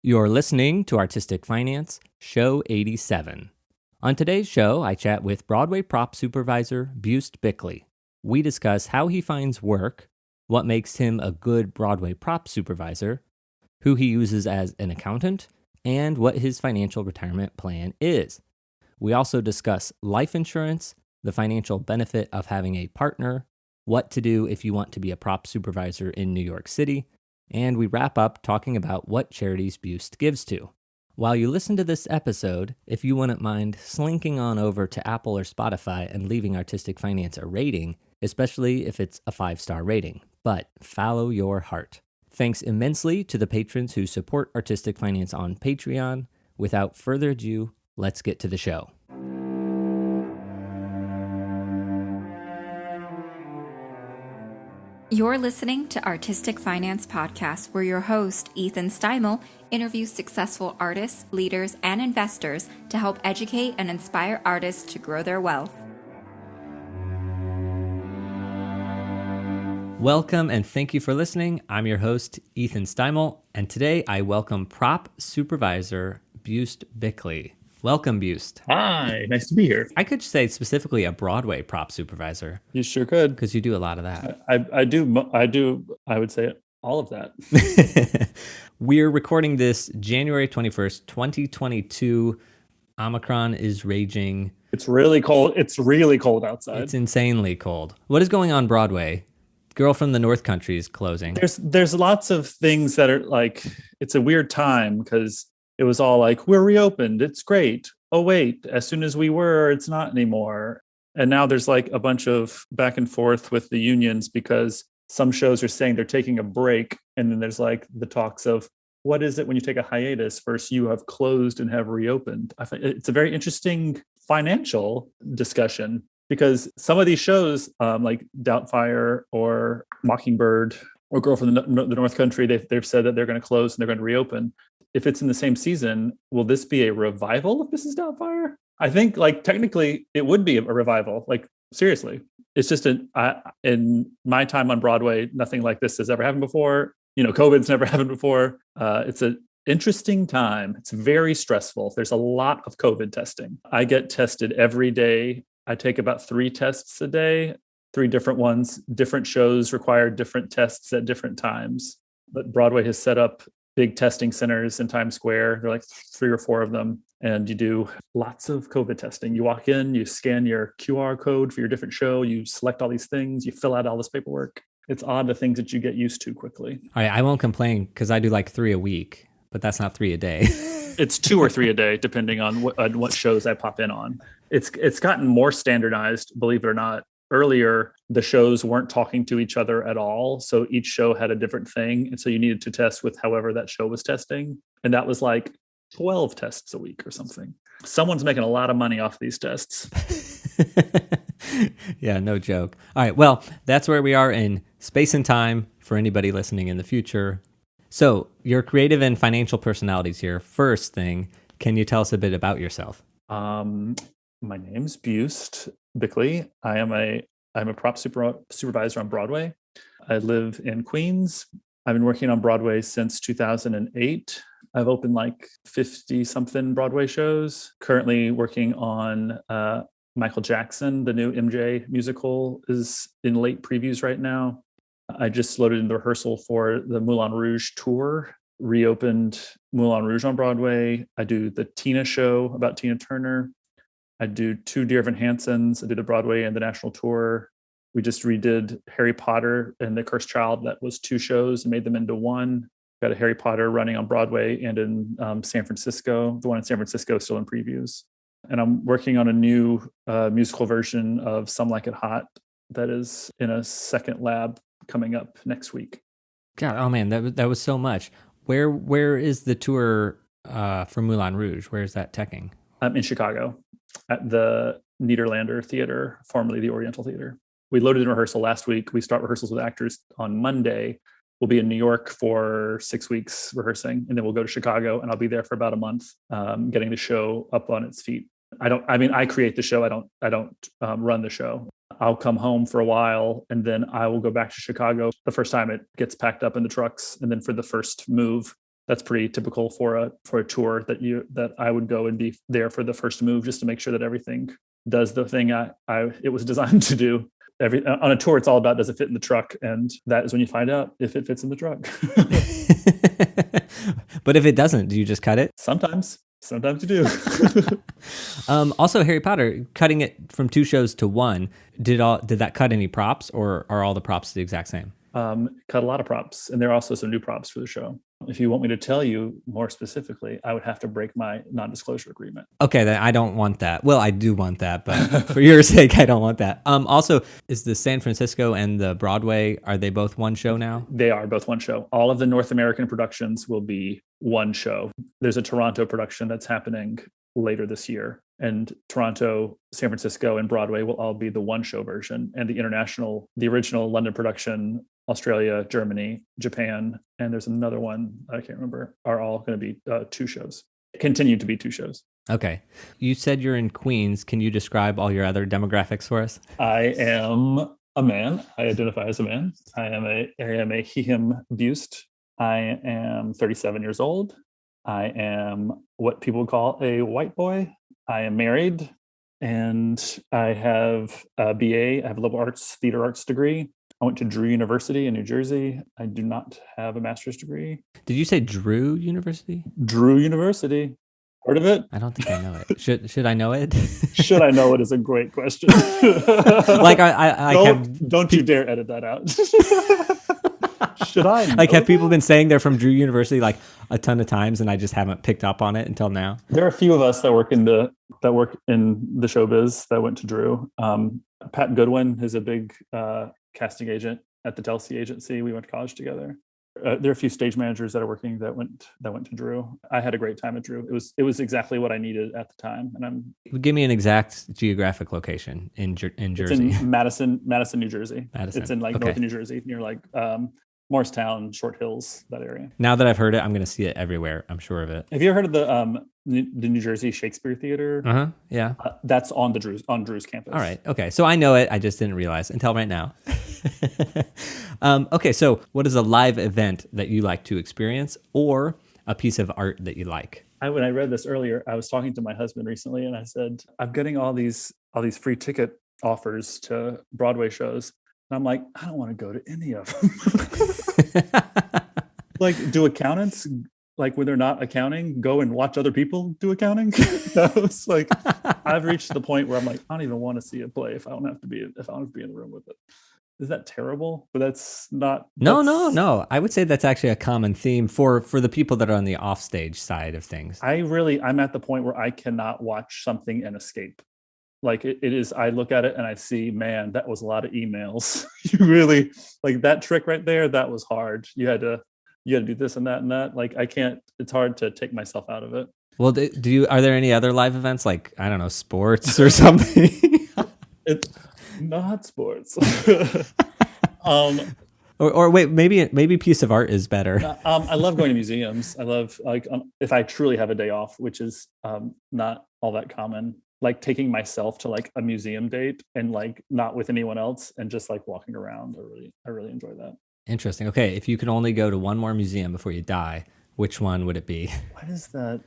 You're listening to Artistic Finance, Show 87. On today's show, I chat with Broadway prop supervisor Buist Bickley. We discuss how he finds work, what makes him a good Broadway prop supervisor, who he uses as an accountant, and what his financial retirement plan is. We also discuss life insurance, the financial benefit of having a partner, what to do if you want to be a prop supervisor in New York City, and we wrap up talking about what charities Buist gives to. While you listen to this episode, if you wouldn't mind slinking on over to Apple or Spotify and leaving Artistic Finance a rating, especially if it's a 5-star rating. But follow your heart. Thanks immensely to the patrons who support Artistic Finance on Patreon. Without further ado, let's get to the show. You're listening to Artistic Finance Podcast, where your host, Ethan Steimel, interviews successful artists, leaders, and investors to help educate and inspire artists to grow their wealth. Welcome and thank you for listening. I'm your host, Ethan Steimel, and today I welcome prop supervisor Buist Bickley. Welcome, Buist. Hi, nice to be here. I could say specifically a Broadway prop supervisor. You sure could. Because you do a lot of that. I do, I would say all of that. We're recording this January 21st, 2022. Omicron is raging. It's really cold. It's really cold outside. It's insanely cold. What is going on Broadway? Girl from the North Country is closing. There's lots of things that are like, it's a weird time because it was all like, we're reopened. It's great. Oh, wait, as soon as we were, it's not anymore. And now there's like a bunch of back and forth with the unions because some shows are saying they're taking a break. And then there's like the talks of what is it when you take a hiatus versus you have closed and have reopened. I think it's a very interesting financial discussion because some of these shows like Doubtfire or Mockingbird or Girl from the North Country, they've said that they're going to close and they're going to reopen. If it's in the same season, will this be a revival of Mrs. Doubtfire? I think like technically it would be a revival. Like seriously, it's just in my time on Broadway, nothing like this has ever happened before. You know, COVID's never happened before. It's an interesting time. It's very stressful. There's a lot of COVID testing. I get tested every day. I take about 3 tests a day, 3 different ones. Different shows require different tests at different times. But Broadway has set up big testing centers in Times Square. There are like 3 or 4 of them. And you do lots of COVID testing. You walk in, you scan your QR code for your different show. You select all these things. You fill out all this paperwork. It's odd, the things that you get used to quickly. All right, I won't complain because I do like 3 a week, but that's not 3 a day. It's 2 or 3 a day, depending on what shows I pop in on. It's gotten more standardized, believe it or not. Earlier, the shows weren't talking to each other at all. So each show had a different thing. And so you needed to test with however that show was testing. And that was like 12 tests a week or something. Someone's making a lot of money off these tests. Yeah, no joke. All right, well, that's where we are in space and time for anybody listening in the future. So your creative and financial personalities here. First thing, can you tell us a bit about yourself? My name's Buist Bickley. I'm a prop supervisor on Broadway. I live in Queens. I've been working on Broadway since 2008. I've opened like 50-something Broadway shows. Currently working on Michael Jackson. The new MJ musical is in late previews right now. I just loaded in the rehearsal for the Moulin Rouge tour, reopened Moulin Rouge on Broadway. I do the Tina show about Tina Turner. I do 2 Dear Evan Hansons. I do the Broadway and the national tour. We just redid Harry Potter and the Cursed Child. That was 2 shows and made them into 1. Got a Harry Potter running on Broadway and in San Francisco. The one in San Francisco is still in previews. And I'm working on a new musical version of Some Like It Hot that is in a second lab coming up next week. God, oh man, that was so much. Where is the tour for Moulin Rouge? Where is that teching? I'm in Chicago at the Niederlander Theater, formerly the Oriental Theater. We loaded in rehearsal last week. We start rehearsals with actors on Monday. We'll be in New York for 6 weeks rehearsing, and then we'll go to Chicago, and I'll be there for about a month, getting the show up on its feet. I create the show. I don't run the show. I'll come home for a while, and then I will go back to Chicago the first time it gets packed up in the trucks. And then for the first move, That's pretty typical for a tour that I would go and be there for the first move, just to make sure that everything does the thing it was designed to do. On a tour, it's all about, does it fit in the truck? And that is when you find out if it fits in the truck. But if it doesn't, do you just cut it? Sometimes you do. Also, Harry Potter, cutting it from 2 shows to 1, did that cut any props, or are all the props the exact same? Cut a lot of props, and there are also some new props for the show. If you want me to tell you more specifically, I would have to break my non-disclosure agreement. Okay, then I don't want that. Well, I do want that, but for your sake, I don't want that. Also, is the San Francisco and the Broadway, are they both 1 show now? They are both 1 show. All of the North American productions will be 1 show. There's a Toronto production that's happening later this year, and Toronto, San Francisco, and Broadway will all be the 1 show version, and the original London production, Australia, Germany, Japan, and there's another one I can't remember, are all going to be 2 shows. Continue to be 2 shows. Okay. You said you're in Queens. Can you describe all your other demographics for us? I am a man. I identify as a man. I am a he, him Buist. I am 37 years old. I am what people would call a white boy. I am married, and I have a BA. I have a liberal arts, theater arts degree. I went to Drew University in New Jersey. I do not have a master's degree. Did you say Drew University? Drew University. Heard of it? I don't think I know it. Should I know it? Should I know it is a great question. Like don't you dare edit that out. Should I know? Like, have people been saying they're from Drew University like a ton of times, and I just haven't picked up on it until now? There are a few of us that work in the showbiz that went to Drew. Pat Goodwin is a big casting agent at the Telsey agency. We went to college together. There are a few stage managers that are working that went to Drew. I had a great time at Drew. It was exactly what I needed at the time. And give me an exact geographic location in Jersey. It's in Madison, New Jersey. Madison. It's in northern New Jersey, near Morristown, Short Hills, that area. Now that I've heard it, I'm going to see it everywhere. I'm sure of it. Have you ever heard of the New Jersey Shakespeare Theater? Yeah. That's on Drew's campus. All right. Okay. So I know it. I just didn't realize until right now. Okay. So what is a live event that you like to experience, or a piece of art that you like? When I read this earlier, I was talking to my husband recently, and I said, I'm getting all these free ticket offers to Broadway shows. And I'm like, I don't want to go to any of them. Like, do accountants, like when they're not accounting, go and watch other people do accounting? It's like, I've reached the point where I'm like, I don't even want to see a play if I don't have to be in the room with it. Is that terrible? But that's not. No. I would say that's actually a common theme for the people that are on the offstage side of things. I'm at the point where I cannot watch something and escape. Like it is, I look at it and I see, man, that was a lot of emails. You really, like, that trick right there, that was hard. You had to do this and that and that. Like, I can't, it's hard to take myself out of it. Well, are there any other live events, like, I don't know, sports or something? It's not sports. Or wait, maybe piece of art is better. I love going to museums. I love, if I truly have a day off, which is not all that common, like taking myself to like a museum date and like not with anyone else and just like walking around. I really enjoy that. Interesting. Okay, if you could only go to one more museum before you die, which one would it be? What is that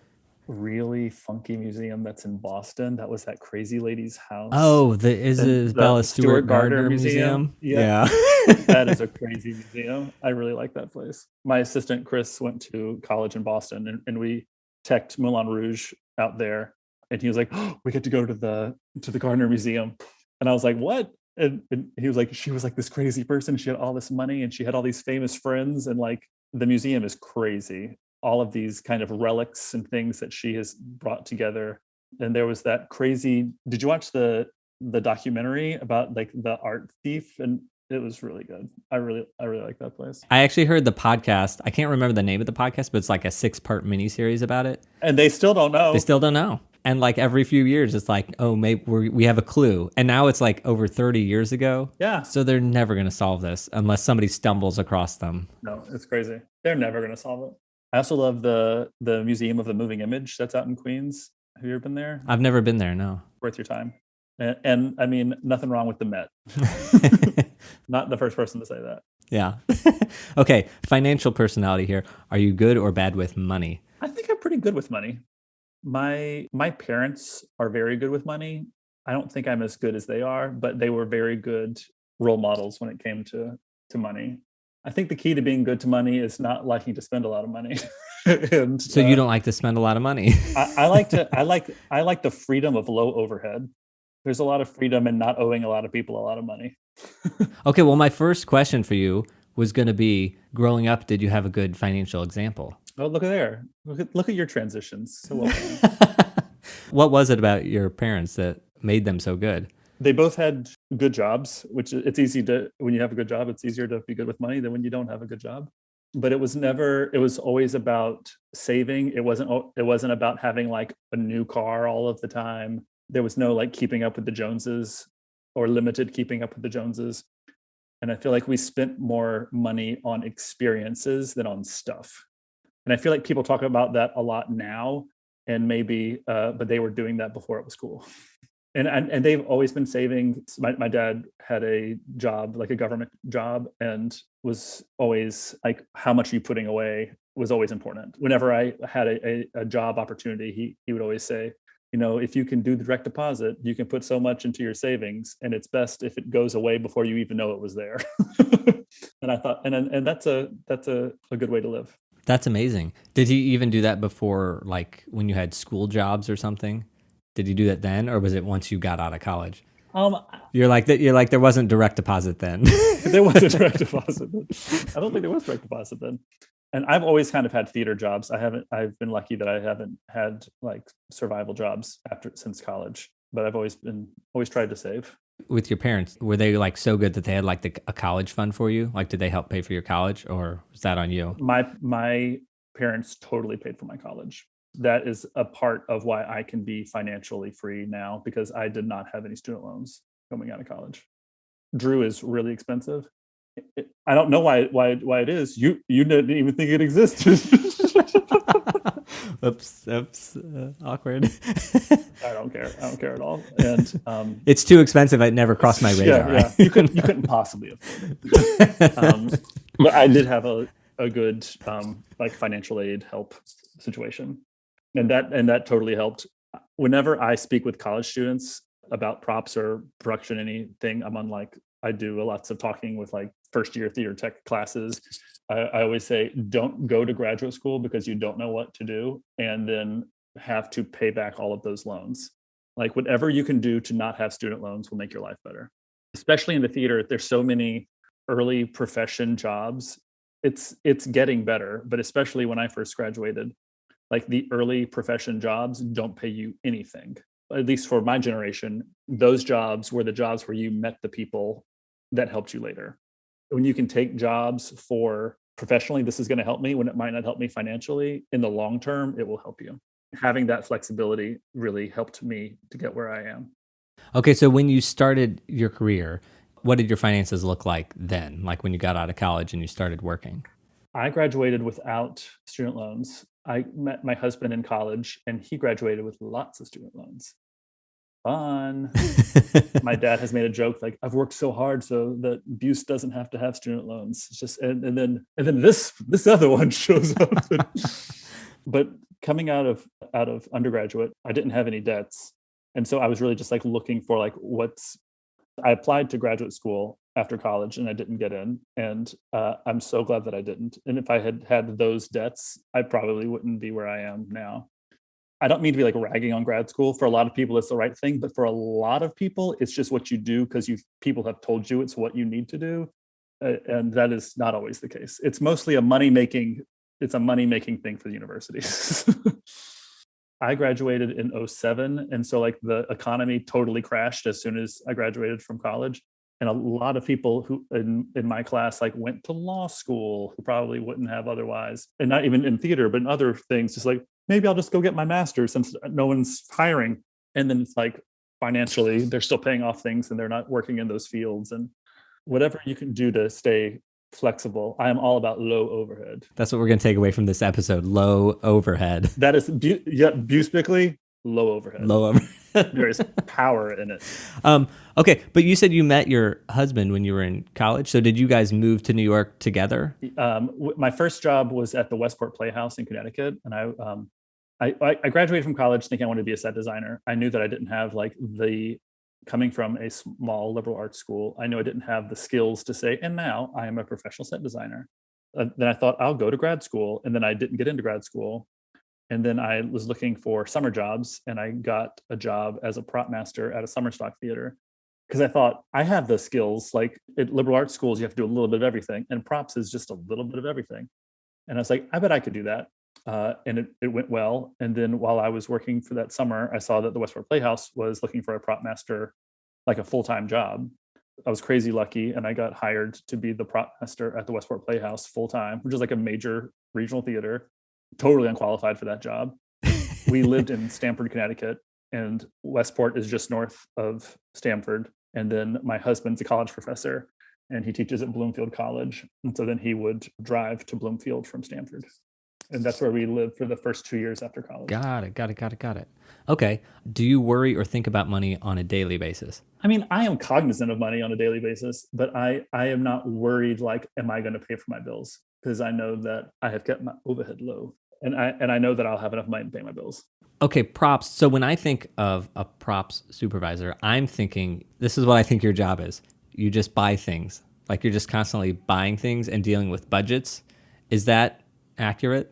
really funky museum that's in Boston? That was that crazy lady's house. Oh, the Isabella Stewart Gardner Museum. Yeah. That is a crazy museum. I really like that place. My assistant Chris went to college in Boston, and we teched Moulin Rouge out there, and he was like, oh, we get to go to the Gardner Museum. And I was like, what? And he was like, she was like this crazy person. She had all this money and she had all these famous friends, and like the museum is crazy. All of these kind of relics and things that she has brought together. And there was that crazy, did you watch the documentary about like the art thief? And it was really good. I really like that place. I actually heard the podcast. I can't remember the name of the podcast, but it's like a 6-part miniseries about it. And they still don't know. And like every few years, it's like, oh, maybe we have a clue. And now it's like over 30 years ago. Yeah. So they're never going to solve this unless somebody stumbles across them. No, it's crazy. They're never going to solve it. I also love the Museum of the Moving Image that's out in Queens. Have you ever been there? I've never been there, no. Worth your time. And I mean, nothing wrong with the Met. Not the first person to say that. Yeah. Okay. Financial personality here. Are you good or bad with money? I think I'm pretty good with money. My parents are very good with money. I don't think I'm as good as they are, but they were very good role models when it came to money. I think the key to being good to money is not liking to spend a lot of money. And So you don't like to spend a lot of money. I like the freedom of low overhead. There's a lot of freedom in not owing a lot of people a lot of money. Okay, well, my first question for you was going to be, growing up, did you have a good financial example? Oh, look at there. Look at your transitions. So well done. What was it about your parents that made them so good? They both had good jobs, which it's easy to, when you have a good job, it's easier to be good with money than when you don't have a good job. But it was always about saving. It wasn't about having like a new car all of the time. There was no like keeping up with the Joneses or limited keeping up with the Joneses. And I feel like we spent more money on experiences than on stuff. And I feel like people talk about that a lot now, and maybe, but they were doing that before it was cool. And they've always been saving. My dad had a job, like a government job, and was always like, how much are you putting away was always important. Whenever I had a job opportunity, he would always say, if you can do the direct deposit, you can put so much into your savings, and it's best if it goes away before you even know it was there. And I thought, and that's a good way to live. That's amazing. Did he even do that before, like when you had school jobs or something? Did you do that then, or was it once you got out of college? You're like that. You're like, there wasn't direct deposit then. There wasn't direct deposit then. I don't think there was direct deposit then. And I've always kind of had theater jobs. I've been lucky that I haven't had like survival jobs since college, but I've always tried to save. With your parents, were they like so good that they had like a college fund for you? Like, did they help pay for your college, or was that on you? My parents totally paid for my college. That is a part of why I can be financially free now, because I did not have any student loans coming out of college. Drew is really expensive. I don't know why it is. You didn't even think it existed. Oops, awkward. I don't care at all. And it's too expensive. It never crossed my radar. Yeah. You couldn't possibly afford it. But I did have a good like financial aid help situation, and that totally helped. Whenever I speak with college students about props or production, anything, I do lots of talking with like first year theater tech classes. I always say, don't go to graduate school because you don't know what to do, and then have to pay back all of those loans. Like whatever you can do to not have student loans will make your life better. Especially in the theater, there's so many early profession jobs. It's getting better, but especially when I first graduated, like the early profession jobs don't pay you anything. At least for my generation, those jobs were the jobs where you met the people that helped you later. When you can take jobs for professionally, this is going to help me when it might not help me financially. In the long term, it will help you. Having that flexibility really helped me to get where I am. Okay, so when you started your career, what did your finances look like then? Like when you got out of college and you started working? I graduated without student loans. I met my husband in college, and he graduated with lots of student loans. Fun. My dad has made a joke like, I've worked so hard so that Buist doesn't have to have student loans. It's just and then this other one shows up. But coming out of undergraduate, I didn't have any debts, and so I was really just like looking for like I applied to graduate school after college and I didn't get in, and I'm so glad that I didn't. And if I had had those debts, I probably wouldn't be where I am now. I don't mean to be like ragging on grad school. For a lot of people, it's the right thing, but for a lot of people, it's just what you do because people have told you it's what you need to do, and that is not always the case. It's mostly a money making thing for the universities. I graduated in 2007, and so like the economy totally crashed as soon as I graduated from college. And a lot of people who in my class like went to law school who probably wouldn't have otherwise, and not even in theater, but in other things, just like, maybe I'll just go get my master's since no one's hiring. And then it's like financially, they're still paying off things and they're not working in those fields. And whatever you can do to stay flexible, I am all about low overhead. That's what we're going to take away from this episode: low overhead. That is, Buist Bickley, low overhead. Low overhead. There is power in it. Okay, but you said you met your husband when you were in college. So did you guys move to New York together? My first job was at the Westport Playhouse in Connecticut, and I graduated from college thinking I wanted to be a set designer. I knew that I didn't have coming from a small liberal arts school, I knew I didn't have the skills to say, and now I am a professional set designer. Then I thought I'll go to grad school, and then I didn't get into grad school. And then I was looking for summer jobs, and I got a job as a prop master at a summer stock theater because I thought I have the skills. Like at liberal arts schools, you have to do a little bit of everything, and props is just a little bit of everything. And I was like, I bet I could do that. And it went well. And then while I was working for that summer, I saw that the Westport Playhouse was looking for a prop master, like a full-time job. I was crazy lucky, and I got hired to be the prop master at the Westport Playhouse full-time, which is like a major regional theater. Totally unqualified for that job. We lived in Stamford, Connecticut, and Westport is just north of Stamford. And then my husband's a college professor, and he teaches at Bloomfield College. And so then he would drive to Bloomfield from Stamford. And that's where we lived for the first 2 years after college. Got it. Okay. Do you worry or think about money on a daily basis? I mean, I am cognizant of money on a daily basis, but I am not worried like, am I going to pay for my bills? Because I know that I have kept my overhead low, and I know that I'll have enough money to pay my bills. Okay, props. So when I think of a props supervisor, I'm thinking, this is what I think your job is. You just buy things. Like you're just constantly buying things and dealing with budgets. Is that accurate?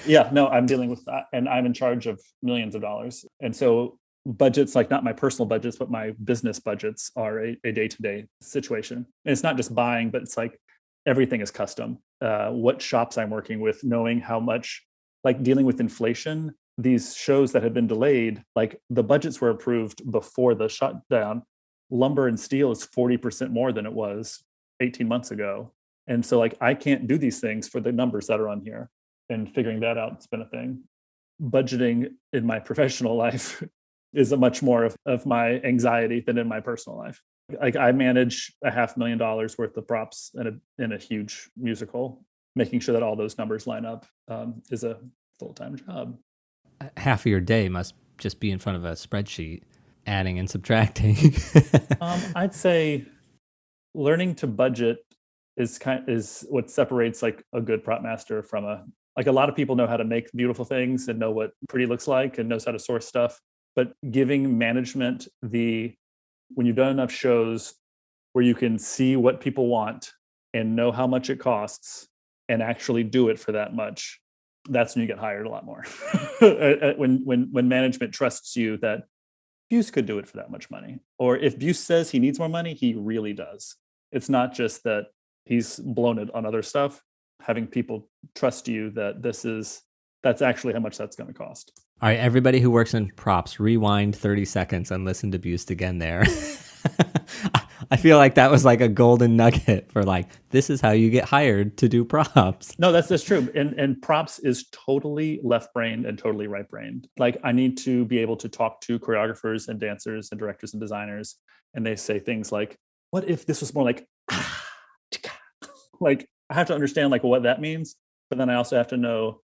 Yeah, no, I'm dealing with that, and I'm in charge of millions of dollars. And so budgets, like not my personal budgets, but my business budgets are a day-to-day situation. And it's not just buying, but it's like everything is custom. What shops I'm working with, knowing how much, like dealing with inflation, these shows that have been delayed, like the budgets were approved before the shutdown. Lumber and steel is 40% more than it was 18 months ago. And so like, I can't do these things for the numbers that are on here, and figuring that out has been a thing. Budgeting in my professional life is a much more of my anxiety than in my personal life. Like I manage $500,000 worth of props in a huge musical. Making sure that all those numbers line up is a full-time job. Half of your day must just be in front of a spreadsheet, adding and subtracting. I'd say learning to budget is what separates like a good prop master from a lot of people know how to make beautiful things and know what pretty looks like and knows how to source stuff, but giving management when you've done enough shows where you can see what people want and know how much it costs and actually do it for that much, that's when you get hired a lot more. when management trusts you that Buist could do it for that much money, or if Buist says he needs more money, he really does. It's not just that he's blown it on other stuff. Having people trust you that that's actually how much that's going to cost. All right, everybody who works in props, rewind 30 seconds and listen to Buist again there. I feel like that was like a golden nugget for like, this is how you get hired to do props. No, that's true. And props is totally left-brained and totally right-brained. Like I need to be able to talk to choreographers and dancers and directors and designers, and they say things like, what if this was more like, like I have to understand like what that means, but then I also have to know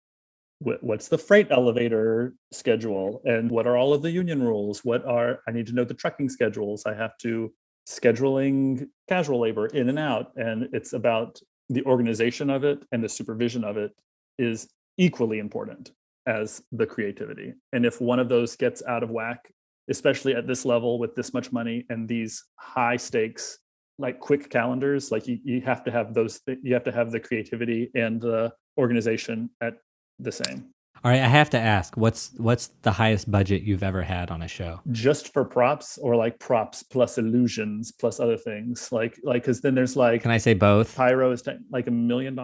what's the freight elevator schedule and what are all of the union rules. I need to know the trucking schedules. I have to scheduling casual labor in and out. And it's about the organization of it, and the supervision of it is equally important as the creativity. And if one of those gets out of whack, especially at this level with this much money and these high stakes, like quick calendars, like you have to have you have to have the creativity and the organization at the same. All right, I have to ask, what's the highest budget you've ever had on a show? Just for props, or like props plus illusions plus other things, like because then there's like, can I say both? Pyro is like $1 million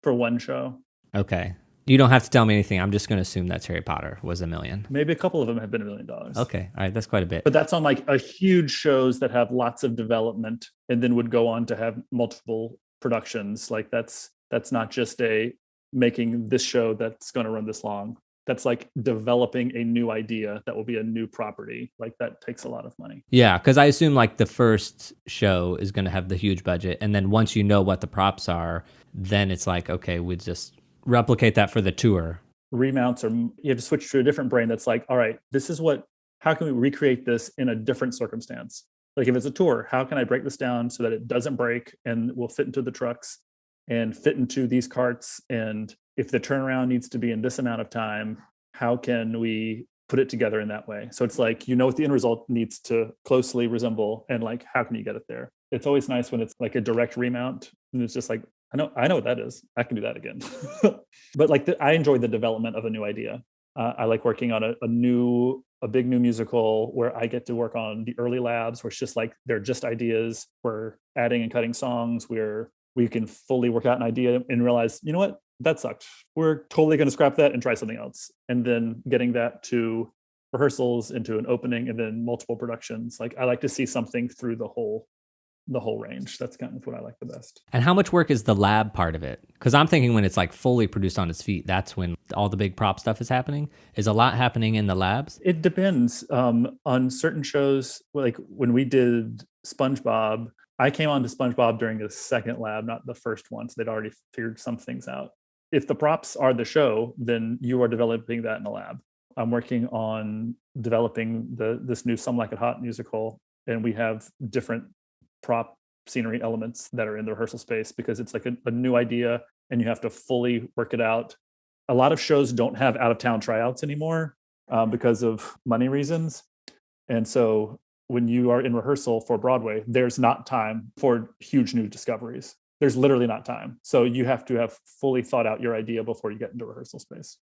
for one show. Okay, you don't have to tell me anything. I'm just going to assume that's Harry Potter was $1 million. Maybe a couple of them have been $1 million. Okay, all right, that's quite a bit. But that's on like a huge shows that have lots of development and then would go on to have multiple productions. Like that's not just making this show that's going to run this long. That's like developing a new idea that will be a new property. Like that takes a lot of money. Yeah, because I assume like the first show is going to have the huge budget, and then once you know what the props are, then it's like, okay, we just replicate that for the tour. Remounts, or you have to switch to a different brain that's like, all right, this is what how can we recreate this in a different circumstance? Like if it's a tour, how can I break this down so that it doesn't break and will fit into the trucks and fit into these carts? And if the turnaround needs to be in this amount of time, how can we put it together in that way? So it's like, what the end result needs to closely resemble, and like, how can you get it there? It's always nice when it's like a direct remount and it's just like, I know what that is. I can do that again. But like, I enjoy the development of a new idea. I like working on a big new musical where I get to work on the early labs, where it's just like, they're just ideas. We're adding and cutting songs where we can fully work out an idea and realize, you know what, that sucked. We're totally going to scrap that and try something else. And then getting that to rehearsals, into an opening, and then multiple productions. Like, I like to see something through the whole range. That's kind of what I like the best. And how much work is the lab part of it? Because I'm thinking when it's like fully produced on its feet, that's when all the big prop stuff is happening. Is a lot happening in the labs? It depends. On certain shows, like when we did SpongeBob, I came on to SpongeBob during the second lab, not the first one. So they'd already figured some things out. If the props are the show, then you are developing that in the lab. I'm working on developing this new Some Like It Hot musical, and we have different prop scenery elements that are in the rehearsal space because it's like a new idea and you have to fully work it out. A lot of shows don't have out of town tryouts anymore because of money reasons. And so when you are in rehearsal for Broadway, there's not time for huge new discoveries. There's literally not time. So you have to have fully thought out your idea before you get into rehearsal space.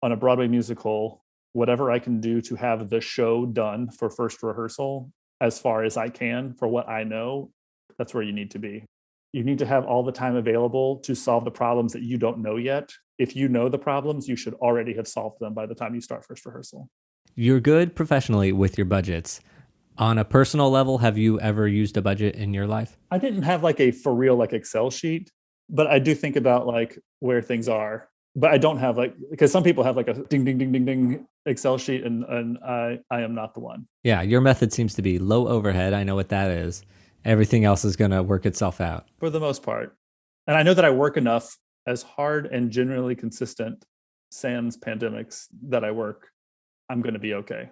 On a Broadway musical, whatever I can do to have the show done for first rehearsal, as far as I can for what I know, that's where you need to be. You need to have all the time available to solve the problems that you don't know yet. If you know the problems, you should already have solved them by the time you start first rehearsal. You're good professionally with your budgets. On a personal level, have you ever used a budget in your life? I didn't have like a for real like Excel sheet, but I do think about like where things are. But I don't have like, because some people have like a ding, ding, ding, ding, ding Excel sheet, and I am not the one. Yeah, your method seems to be low overhead. I know what that is. Everything else is going to work itself out. For the most part. And I know that I work enough, as hard and generally consistent sans pandemics that I work, I'm going to be okay.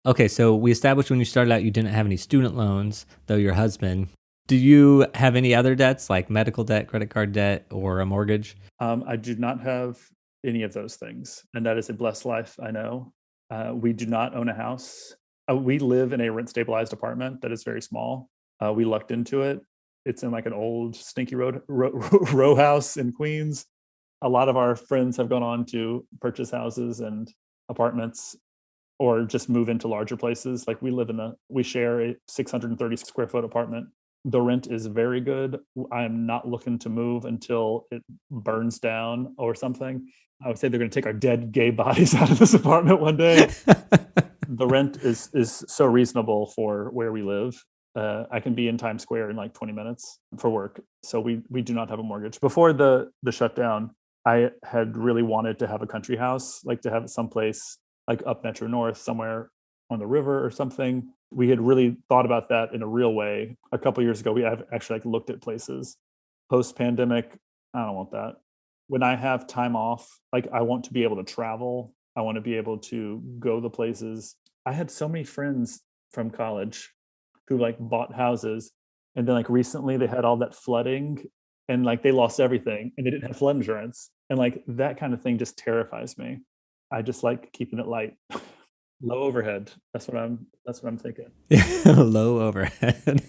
Okay, so we established when you started out you didn't have any student loans, though your husband. Do you have any other debts like medical debt, credit card debt, or a mortgage? I do not have any of those things. And that is a blessed life, I know. We do not own a house. We live in a rent stabilized apartment that is very small. We lucked into it. It's in like an old stinky row house in Queens. A lot of our friends have gone on to purchase houses and apartments or just move into larger places. Like we share a 630 square foot apartment. The rent is very good. I'm not looking to move until it burns down or something. I would say they're going to take our dead gay bodies out of this apartment one day. The rent is so reasonable for where we live. I can be in Times Square in like 20 minutes for work. So we do not have a mortgage. Before the shutdown, I had really wanted to have a country house, like to have it someplace like up Metro North, somewhere on the river or something. We had really thought about that in a real way. A couple of years ago, we have actually like looked at places. Post-pandemic, I don't want that. When I have time off, like I want to be able to travel. I want to be able to go the places. I had so many friends from college who like bought houses, and then like recently they had all that flooding and like they lost everything and they didn't have flood insurance. And like that kind of thing just terrifies me. I just like keeping it light. Low overhead. That's what I'm thinking. Low overhead.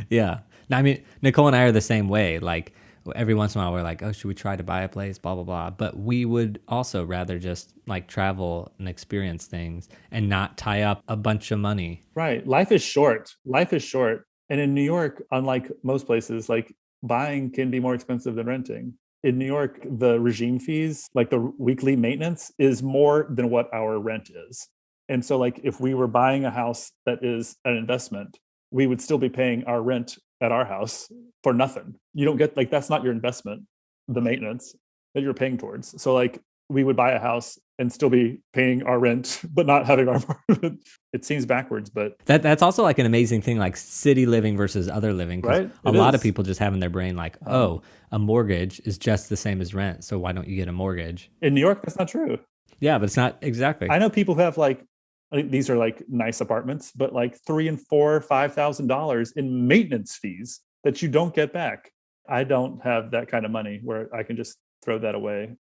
Yeah. I mean, Nicole and I are the same way. Like every once in a while we're like, oh, should we try to buy a place? Blah, blah, blah. But we would also rather just like travel and experience things and not tie up a bunch of money. Right. Life is short. And in New York, unlike most places, like buying can be more expensive than renting. In New York, the regime fees, like the weekly maintenance, is more than what our rent is. And so like if we were buying a house that is an investment, we would still be paying our rent at our house for nothing. You don't get, like, that's not your investment, the maintenance that you're paying towards. So like we would buy a house and still be paying our rent, but not having our apartment. It seems backwards, but that's also like an amazing thing, like city living versus other living. Right? A lot of people just have in their brain like, oh, a mortgage is just the same as rent, so why don't you get a mortgage? In New York, that's not true. Yeah, but it's not exactly. I know people who have like I think these are like nice apartments, but like $3,000 and $5,000 in maintenance fees that you don't get back. I don't have that kind of money where I can just throw that away.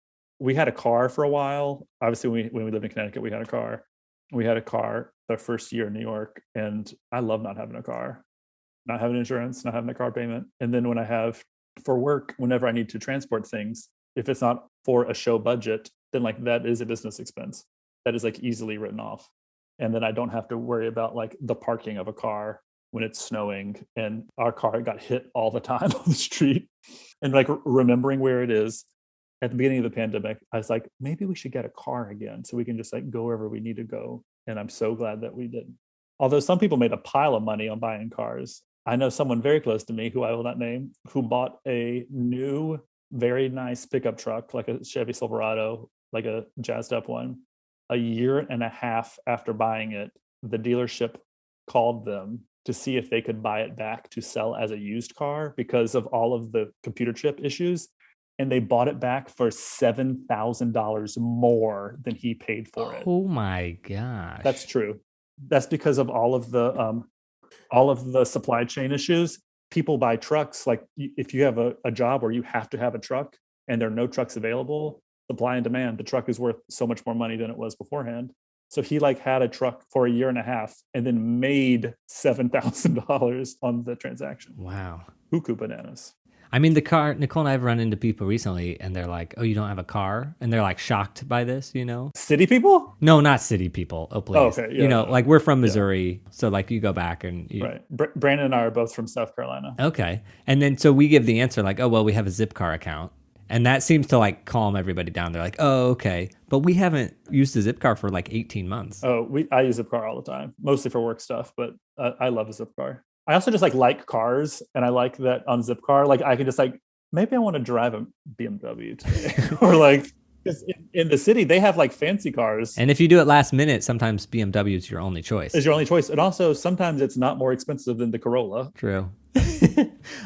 We had a car for a while. Obviously, when we lived in Connecticut, we had a car. We had a car the first year in New York, and I love not having a car, not having insurance, not having a car payment. And then when I have for work, whenever I need to transport things, if it's not for a show budget, then like that is a business expense that is like easily written off. And then I don't have to worry about like the parking of a car when it's snowing, and our car got hit all the time on the street. And like remembering where it is at the beginning of the pandemic, I was like, maybe we should get a car again so we can just like go wherever we need to go. And I'm so glad that we didn't. Although some people made a pile of money on buying cars. I know someone very close to me, who I will not name, who bought a new, very nice pickup truck, like a Chevy Silverado, like a jazzed up one. A year and a half after buying it, the dealership called them to see if they could buy it back to sell as a used car because of all of the computer chip issues. And they bought it back for $7,000 more than he paid for it. Oh my gosh. That's true. That's because of all of the supply chain issues. People buy trucks. Like if you have a job where you have to have a truck and there are no trucks available, supply and demand, the truck is worth so much more money than it was beforehand. So he like had a truck for a year and a half and then made $7,000 on the transaction. Wow. Cuckoo bananas. I mean, the car, Nicole and I have run into people recently and they're like, oh, you don't have a car? And they're like shocked by this, you know? City people? No, not city people. Oh, please. Oh, okay. Yeah, you know, like we're from Missouri. Yeah. So like you go back and... Right. Brandon and I are both from South Carolina. Okay. And then so we give the answer like, oh, well, we have a Zipcar account. And that seems to like calm everybody down. They're like, oh, okay. But we haven't used a Zipcar for like 18 months. Oh, I use Zipcar all the time, mostly for work stuff, but I love a Zipcar. I also just like cars, and I like that on Zipcar, like I can just like, maybe I want to drive a BMW today. Or like, in the city, they have like fancy cars. And if you do it last minute, sometimes BMW is your only choice. Is your only choice. And also sometimes it's not more expensive than the Corolla. True.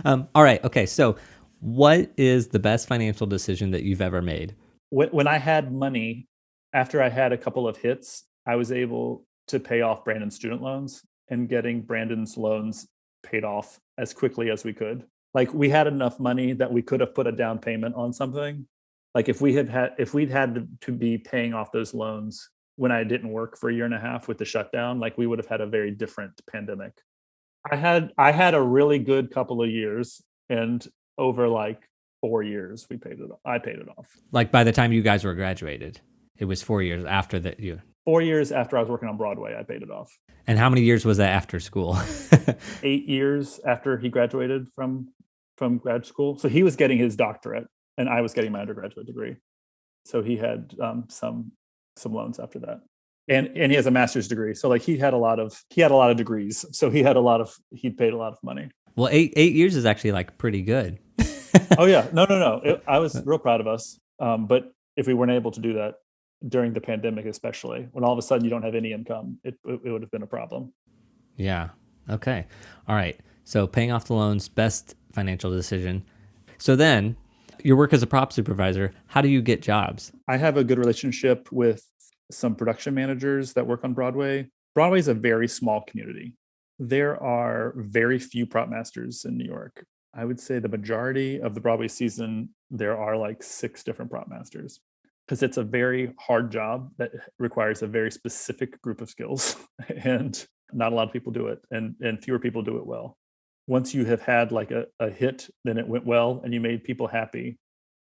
All right. Okay. So what is the best financial decision that you've ever made? When I had money, after I had a couple of hits, I was able to pay off Brandon's student loans, and getting Brandon's loans paid off as quickly as we could. Like we had enough money that we could have put a down payment on something. Like if we'd had to be paying off those loans when I didn't work for a year and a half with the shutdown, like we would have had a very different pandemic. I had a really good couple of years, and over like 4 years, I paid it off. Like by the time you guys were graduated, it was 4 years after that. 4 years after I was working on Broadway, I paid it off. And how many years was that after school? 8 years after he graduated from grad school. So he was getting his doctorate, and I was getting my undergraduate degree. So he had some loans after that, and he has a master's degree. So like he had a lot of degrees. So he paid a lot of money. Well, eight years is actually like pretty good. Oh yeah, no. I was real proud of us. But if we weren't able to do that during the pandemic, especially when all of a sudden you don't have any income, it would have been a problem. Yeah. Okay. All right. So paying off the loans, best financial decision. So then your work as a prop supervisor, how do you get jobs? I have a good relationship with some production managers that work on Broadway. Broadway is a very small community. There are very few prop masters in New York. I would say the majority of the Broadway season, there are like 6 different prop masters, because it's a very hard job that requires a very specific group of skills, and not a lot of people do it, and fewer people do it well. Once you have had like a hit, then it went well and you made people happy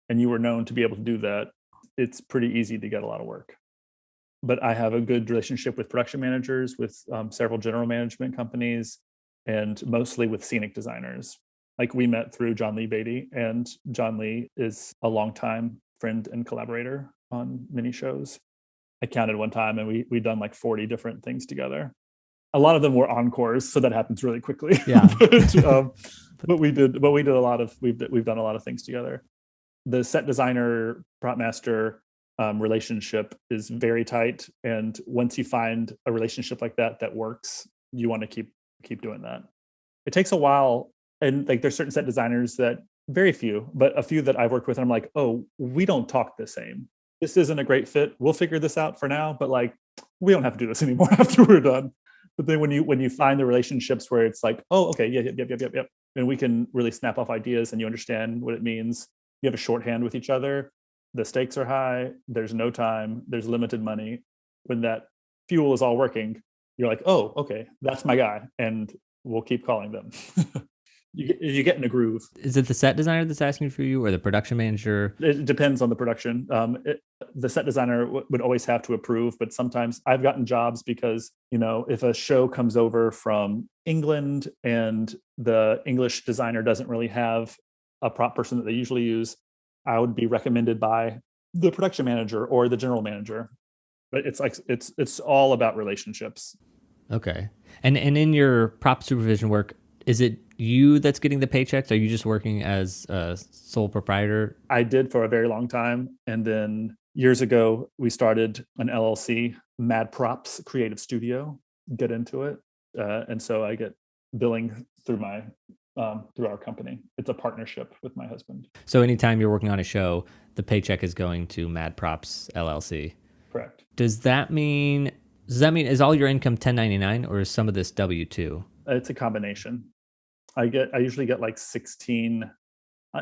and you were known to be able to do that, it's pretty easy to get a lot of work. But I have a good relationship with production managers, with several general management companies, and mostly with scenic designers. Like we met through John Lee Beatty, and John Lee is a longtime friend and collaborator on many shows. I counted one time, and we'd done like 40 different things together. A lot of them were encores, so that happens really quickly. Yeah. but we've done a lot of things together. The set designer prop master relationship is very tight, and once you find a relationship like that works, you want to keep doing that. It takes a while, and like there's certain set designers that, very few, but a few that I've worked with, and I'm like, oh, we don't talk the same. This isn't a great fit. We'll figure this out for now, but like we don't have to do this anymore after we're done. But then when you find the relationships where it's like, oh, okay, yeah, yep, and we can really snap off ideas and you understand what it means. You have a shorthand with each other. The stakes are high. There's no time. There's limited money. When that fuel is all working, you're like, oh, okay, that's my guy. And we'll keep calling them. You get in a groove. Is it the set designer that's asking for you or the production manager? It depends on the production. The set designer would always have to approve, but sometimes I've gotten jobs because, if a show comes over from England and the English designer doesn't really have a prop person that they usually use, I would be recommended by the production manager or the general manager. But it's all about relationships. Okay. And in your prop supervision work, is it you that's getting the paychecks? Are you just working as a sole proprietor? I did for a very long time. And then years ago, we started an LLC, Mad Props Creative Studio, get into it. And so I get billing through through our company. It's a partnership with my husband. So anytime you're working on a show, the paycheck is going to Mad Props LLC? Correct. Does that mean is all your income 1099 or is some of this W-2? It's a combination. I usually get like 16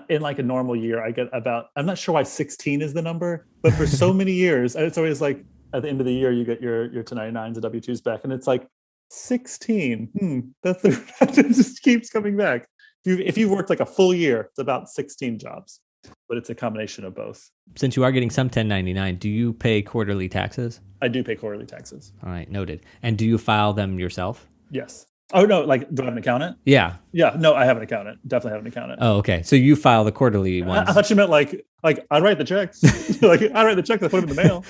in like a normal year. I get about, I'm not sure why 16 is the number, but for so many years, it's always like at the end of the year, you get your 1099s and W-2s back. And it's like 16. That just keeps coming back. If you've worked like a full year, it's about 16 jobs, but it's a combination of both. Since you are getting some 1099, do you pay quarterly taxes? I do pay quarterly taxes. All right, noted. And do you file them yourself? Yes. Oh, no, like, do I have an accountant? Yeah. Yeah, no, I have an accountant. Definitely have an accountant. Oh, okay. So you file the quarterly ones. I thought you meant like I write the checks. Like, I write the checks, I put them in the mail.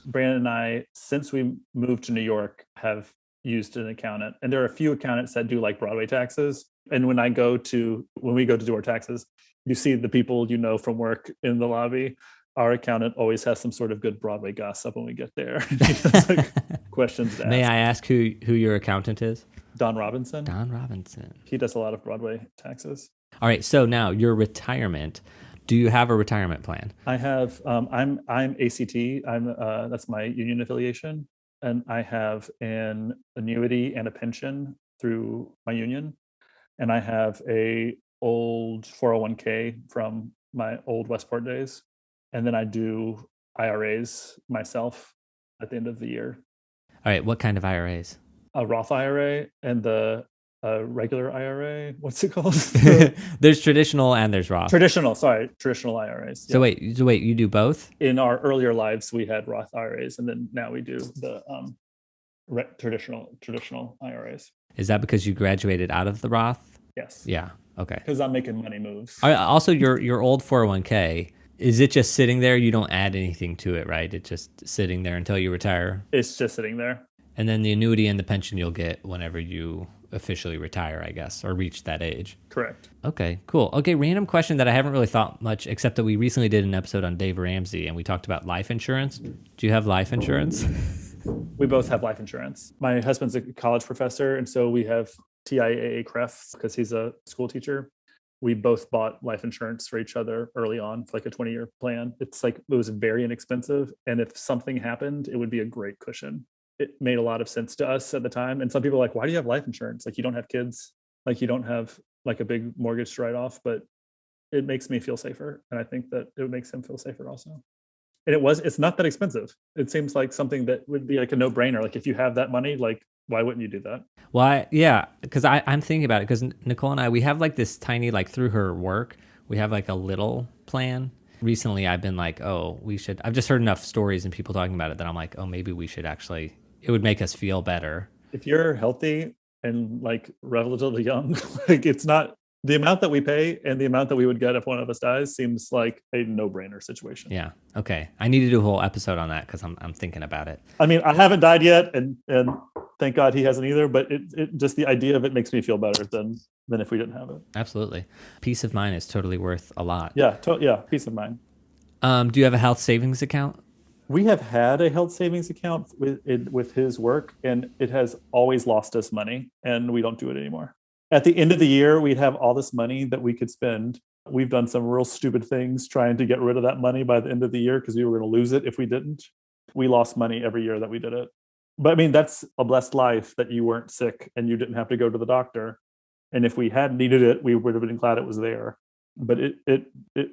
Brandon and I, since we moved to New York, have used an accountant. And there are a few accountants that do like Broadway taxes. And when we go to do our taxes, you see the people from work in the lobby. Our accountant always has some sort of good Broadway gossip when we get there. He has like questions to ask. May I ask who your accountant is? Don Robinson. Don Robinson. He does a lot of Broadway taxes. All right. So now your retirement. Do you have a retirement plan? I have. I'm ACT. That's my union affiliation, and I have an annuity and a pension through my union, and I have a old 401k from my old Westport days, and then I do IRAs myself at the end of the year. All right. What kind of IRAs? A Roth IRA and the regular IRA. What's it called? There's traditional and there's Roth. Traditional IRAs. So wait, you do both? In our earlier lives, we had Roth IRAs, and then now we do the traditional IRAs. Is that because you graduated out of the Roth? Yes. Yeah. Okay. Because I'm making money moves. Also, your old 401k, is it just sitting there? You don't add anything to it, right? It's just sitting there until you retire? It's just sitting there. And then the annuity and the pension you'll get whenever you officially retire, I guess, or reach that age. Correct. Okay, cool. Okay, random question that I haven't really thought much, except that we recently did an episode on Dave Ramsey, and we talked about life insurance. Do you have life insurance? We both have life insurance. My husband's a college professor, and so we have TIAA CREF because he's a school teacher. We both bought life insurance for each other early on for like a 20-year plan. It was very inexpensive, and if something happened, it would be a great cushion. It made a lot of sense to us at the time. And some people are like, why do you have life insurance? Like, you don't have kids, like you don't have like a big mortgage to write off, but it makes me feel safer. And I think that it makes him feel safer also. And it's not that expensive. It seems like something that would be like a no brainer. Like if you have that money, like why wouldn't you do that? Well, yeah, because I'm thinking about it because Nicole and I, we have like this tiny, like through her work, we have like a little plan. Recently, I've been like, I've just heard enough stories and people talking about it that I'm like, maybe we should actually, it would make us feel better. If you're healthy and like relatively young, like it's not the amount that we pay and the amount that we would get if one of us dies seems like a no-brainer situation. Yeah. Okay. I need to do a whole episode on that because I'm thinking about it. I mean, I haven't died yet, and thank God he hasn't either. But it just the idea of it makes me feel better than if we didn't have it. Absolutely. Peace of mind is totally worth a lot. Yeah. Peace of mind. Do you have a health savings account? We have had a health savings account with his work, and it has always lost us money, and we don't do it anymore. At the end of the year, we'd have all this money that we could spend. We've done some real stupid things trying to get rid of that money by the end of the year because we were going to lose it if we didn't. We lost money every year that we did it. But I mean, that's a blessed life that you weren't sick and you didn't have to go to the doctor. And if we had needed it, we would have been glad it was there. But it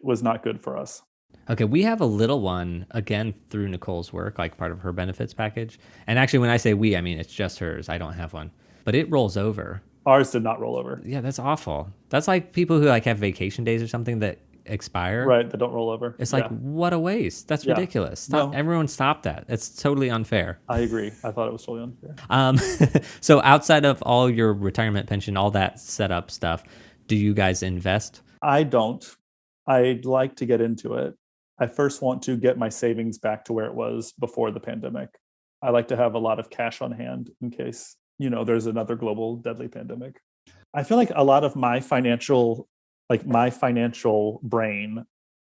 was not good for us. Okay, we have a little one, again, through Nicole's work, like part of her benefits package. And actually, when I say we, I mean it's just hers. I don't have one. But it rolls over. Ours did not roll over. Yeah, that's awful. That's like people who like have vacation days or something that expire. Right, that don't roll over. It's like, what a waste. That's ridiculous. Stop. No. Everyone stop that. It's totally unfair. I agree. I thought it was totally unfair. So outside of all your retirement pension, all that setup stuff, do you guys invest? I don't. I'd like to get into it. I first want to get my savings back to where it was before the pandemic. I like to have a lot of cash on hand in case, there's another global deadly pandemic. I feel like a lot of my financial brain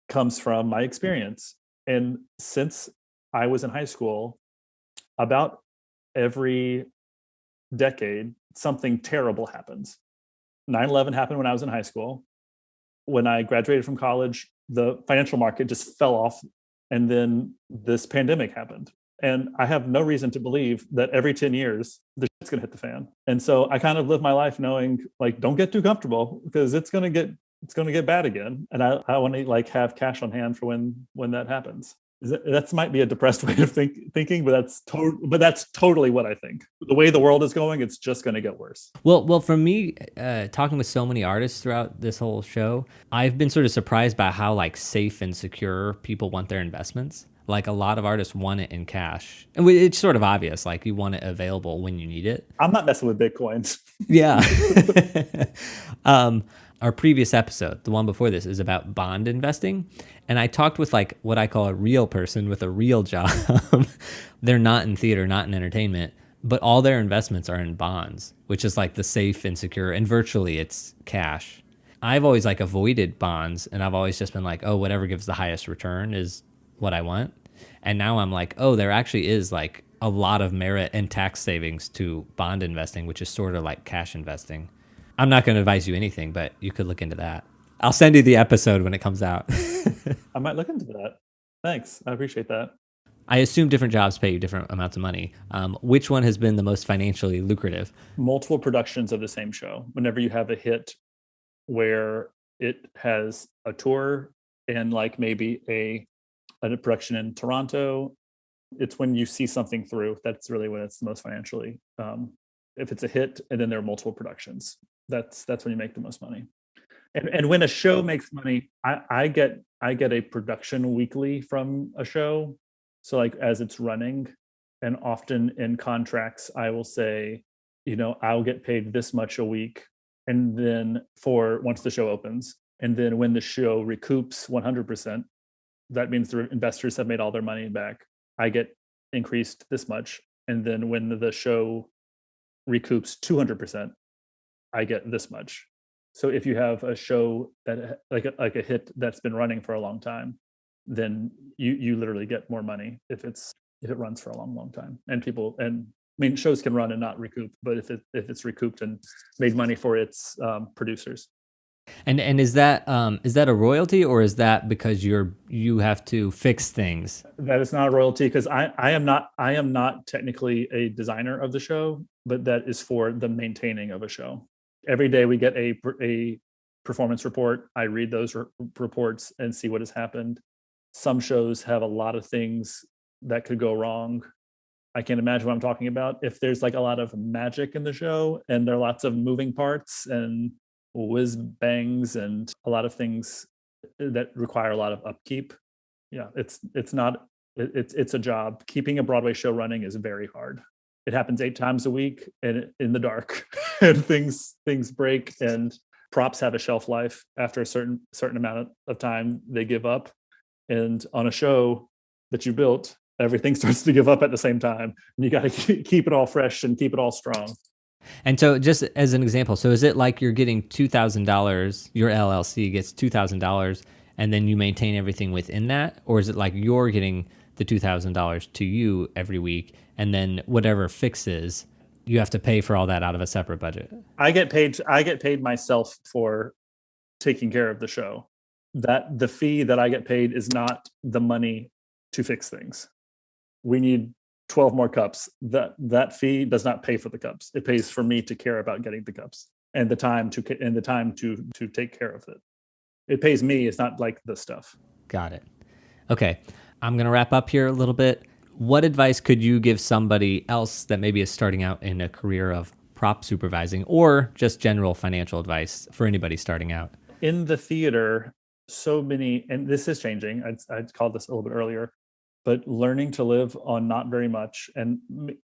comes from my experience. And since I was in high school, about every decade, something terrible happens. 9/11 happened when I was in high school. When I graduated from college, the financial market just fell off. And then this pandemic happened. And I have no reason to believe that every 10 years, the shit's going to hit the fan. And so I kind of live my life knowing, like, don't get too comfortable because it's going to get bad again. And I want to have cash on hand for when that happens. That might be a depressed way of thinking, but that's totally what I think. The way the world is going, it's just going to get worse. Well, for me, talking with so many artists throughout this whole show, I've been sort of surprised by how safe and secure people want their investments. Like a lot of artists want it in cash, and it's sort of obvious. Like you want it available when you need it. I'm not messing with Bitcoins. Yeah. Our previous episode, the one before this, is about bond investing. And I talked with what I call a real person with a real job. They're not in theater, not in entertainment, but all their investments are in bonds, which is the safe and secure, and virtually it's cash. I've always avoided bonds, and I've always just been whatever gives the highest return is what I want. And now I'm there actually is a lot of merit and tax savings to bond investing, which is sort of like cash investing. I'm not going to advise you anything, but you could look into that. I'll send you the episode when it comes out. I might look into that. Thanks. I appreciate that. I assume different jobs pay you different amounts of money. Which one has been the most financially lucrative? Multiple productions of the same show. Whenever you have a hit where it has a tour and maybe a production in Toronto, it's when you see something through. That's really when it's the most financially. If it's a hit and then there are multiple productions, that's when you make the most money. And when a show makes money, I get a production weekly from a show. So as it's running, and often in contracts, I will say, I'll get paid this much a week. And then once the show opens, and then when the show recoups 100%, that means the investors have made all their money back. I get increased this much. And then when the show recoups 200%, I get this much. So if you have a show that like a hit that's been running for a long time, then you literally get more money if it runs for a long time. And shows can run and not recoup, but if it's recouped and made money for its producers. And is that a royalty, or is that because you have to fix things? That is not a royalty, because I am not technically a designer of the show, but that is for the maintaining of a show. Every day we get a performance report. I read those reports and see what has happened. Some shows have a lot of things that could go wrong. I can't imagine what I'm talking about. If there's a lot of magic in the show and there are lots of moving parts and whiz bangs and a lot of things that require a lot of upkeep. Yeah, it's a job. Keeping a Broadway show running is very hard. It happens 8 times a week and in the dark, and things break, and props have a shelf life. After a certain amount of time, they give up. And on a show that you built, everything starts to give up at the same time. And you got to keep it all fresh and keep it all strong. And so just as an example, so is it you're getting $2,000, your LLC gets $2,000, and then you maintain everything within that? Or is it you're getting the $2,000 to you every week, and then whatever fixes, you have to pay for all that out of a separate budget? I get paid myself for taking care of the show. That the fee that I get paid is not the money to fix things. We need 12 more cups. That fee does not pay for the cups. It pays for me to care about getting the cups and the time to take care of it. It pays me. It's not like the stuff. Got it. Okay. I'm going to wrap up here a little bit. What advice could you give somebody else that maybe is starting out in a career of prop supervising, or just general financial advice for anybody starting out? In the theater, so many, and this is changing. I'd called this a little bit earlier, but learning to live on not very much. And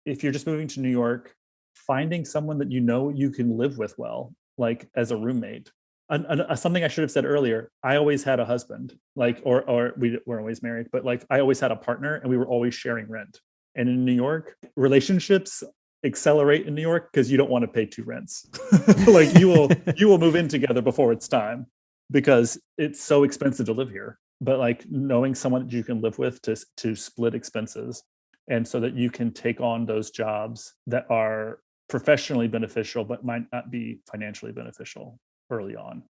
if you're just moving to New York, finding someone that you can live with well, like as a roommate. Something I should have said earlier, I always had a husband, like, or we weren't always married, but like I always had a partner and we were always sharing rent. And in New York, relationships accelerate in New York because you don't want to pay 2 rents. Like you will move in together before it's time because it's so expensive to live here. But like knowing someone that you can live with to split expenses, and so that you can take on those jobs that are professionally beneficial but might not be financially beneficial early on.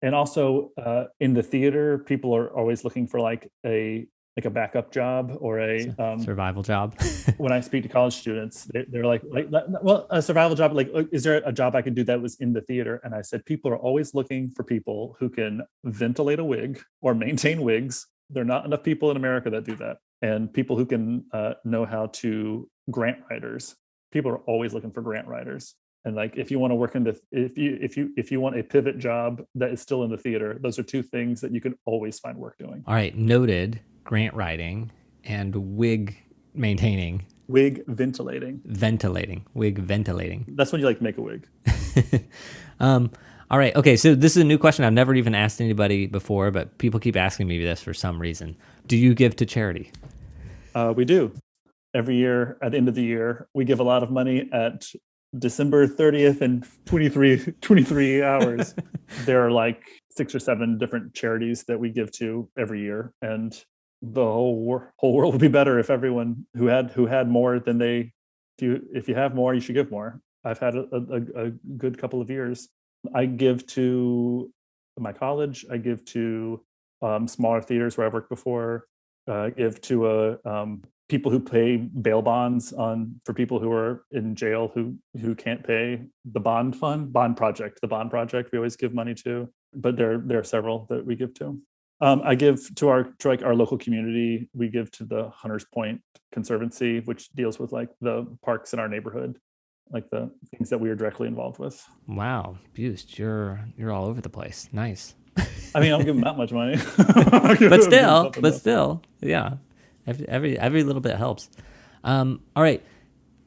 And also in the theater, people are always looking for like a backup job or a survival job. When I speak to college students, they're like, well, a survival job, like, is there a job I can do that was in the theater? And I said, people are always looking for people who can ventilate a wig or maintain wigs. There are not enough people in America that do that. And people who can know how to grant writers. People are always looking for grant writers. And like, if you want to work in if you want a pivot job that is still in the theater, those are 2 things that you can always find work doing. All right. Noted. Grant writing and wig maintaining. Wig ventilating. Wig ventilating. That's when you like make a wig. All right. Okay. So this is a new question I've never even asked anybody before, but people keep asking me this for some reason. Do you give to charity? We do. Every year at the end of the year, we give a lot of money at December 30th and 23 hours. There are like 6 or 7 different charities that we give to every year. And the whole world would be better if everyone who had more than if you have more, you should give more. I've had a good couple of years. I give to my college. I give to smaller theaters where I've worked before. Give to people who pay bail bonds for people who are in jail who can't pay. The bond project we always give money to, but there are several that we give to. I give to our local community. We give to the Hunters Point Conservancy, which deals with like the parks in our neighborhood, like the things that we are directly involved with. Wow, Buist, you're all over the place. Nice. I mean, I don't give them that much money, but still, yeah. Every little bit helps. All right,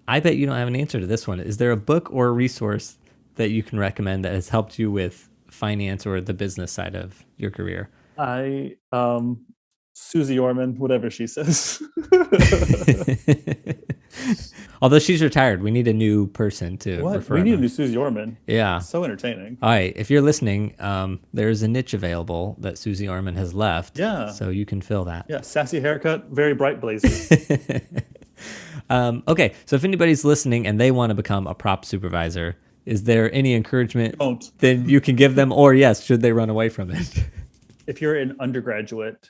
I bet you don't have an answer to this one. Is there a book or a resource that you can recommend that has helped you with finance or the business side of your career? Susie Orman, whatever she says. Although she's retired, we need a new person to refer. We need a new Susie Orman. Yeah. So entertaining. All right. If you're listening, there's a niche available that Susie Orman has left. Yeah. So you can fill that. Yeah. Sassy haircut, very bright blazer. Okay. So if anybody's listening and they want to become a prop supervisor, is there any encouragement then you can give them, or yes, should they run away from it? If you're an undergraduate,